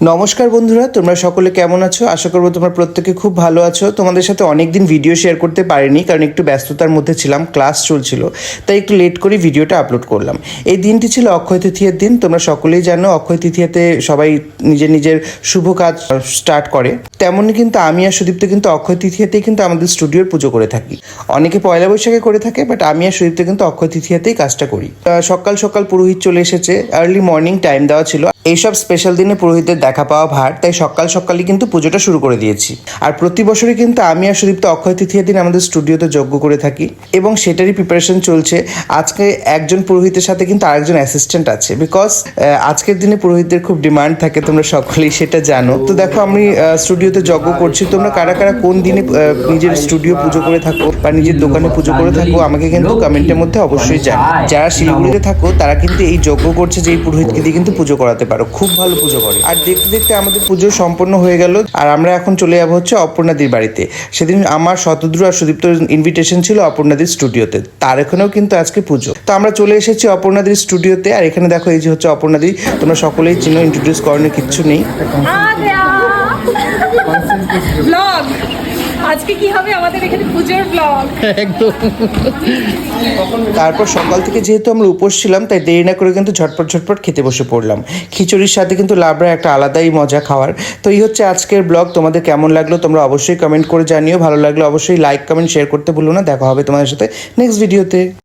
নমস্কার বন্ধুরা, তোমরা সকলে কেমন আছো? আশা করবো তোমরা প্রত্যেকে খুব ভালো আছো। তোমাদের সাথে অনেকদিন ভিডিও শেয়ার করতে পারিনি, কারণ একটু ব্যস্ততার মধ্যে ছিলাম, ক্লাস চলছিল, তাই একটু লেট করে ভিডিওটা আপলোড করলাম। এই দিনটি ছিল অক্ষয় তৃতীয়ার দিন। তোমরা সকলেই জানো অক্ষয় তৃতীয়াতে সবাই নিজের নিজের শুভ কাজ স্টার্ট করে। তেমনই কিন্তু আমি আর সুদীপ্ত কিন্তু অক্ষয় তৃতীয়াতেই কিন্তু আমাদের স্টুডিওর পুজো করে থাকি। অনেকে পয়লা বৈশাখে করে থাকে, বাট আমি আর সুদীপ্ত কিন্তু অক্ষয় তৃতীয়াতেই কাজটা করি। সকাল সকাল পুরোহিত চলে এসেছে, আর্লি মর্নিং টাইম দেওয়া ছিল। এইসব স্পেশাল দিনে পুরোহিতের দেখা পাওয়া ভার, তাই সকাল সকালই কিন্তু পুজোটা শুরু করে দিয়েছি। আর প্রতি বছরই কিন্তু আমি আর সুদীপ্ত অক্ষয় তৃতীয়ার দিন আমাদের স্টুডিওতে যজ্ঞ করে থাকি, এবং সেটারই প্রিপারেশন চলছে। আজকে একজন পুরোহিতের সাথে কিন্তু আরেকজন অ্যাসিস্ট্যান্ট আছে, বিকজ আজকের দিনে পুরোহিতদের খুব ডিমান্ড থাকে, তোমরা সকলেই সেটা জানো। তো দেখো আমি স্টুডিওতে যজ্ঞ করছি। তোমরা কারা কারা কোন দিনে নিজের স্টুডিও পুজো করে থাকো বা নিজের দোকানে পুজো করে থাকো আমাকে কিন্তু কমেন্টের মধ্যে অবশ্যই জানো। যারা শিলিগুড়িতে থাকো তারা কিন্তু এই যজ্ঞ করছে যে এই পুরোহিতকে দিয়ে কিন্তু পুজো করাতে পারো, খুব ভালো পুজো করে। আর দেখতে দেখতে আমাদের পুজো সম্পন্ন হয়ে গেল, আর আমরা এখন চলে যাবো হচ্ছে অপর্ণাদির বাড়িতে। সেদিন আমার শতদ্রু আর সুদীপ্তর ইনভিটেশন ছিল অপর্ণাদির স্টুডিওতে, তার এখানেও কিন্তু আজকে পুজো। তো আমরা চলে এসেছি অপর্ণাদির স্টুডিওতে, আর এখানে দেখো এই যে হচ্ছে অপর্ণাদি। তোমরা সকলেই চিনো, ইন্ট্রোডিউস করানোর কিচ্ছু নেই। ব্লগ আজকে কি হবে আমাদের এখানে পুজোর ব্লগ একদম। তারপর সকাল থেকে যেহেতু আমরা উপোস ছিলাম, তাই দেরি না করে কিন্তু ঝটপট খেতে বসে পড়লাম। খিচুড়ির সাথে কিন্তু লাবড়া একটা আলাদাই মজা খাওয়ার। তো এই হচ্ছে আজকের ব্লগ। তোমাদের কেমন লাগলো তোমরা অবশ্যই কমেন্ট করে জানিও। ভালো লাগলো অবশ্যই লাইক কমেন্ট শেয়ার করতে ভুলো না। দেখা হবে তোমাদের সাথে নেক্সট ভিডিওতে।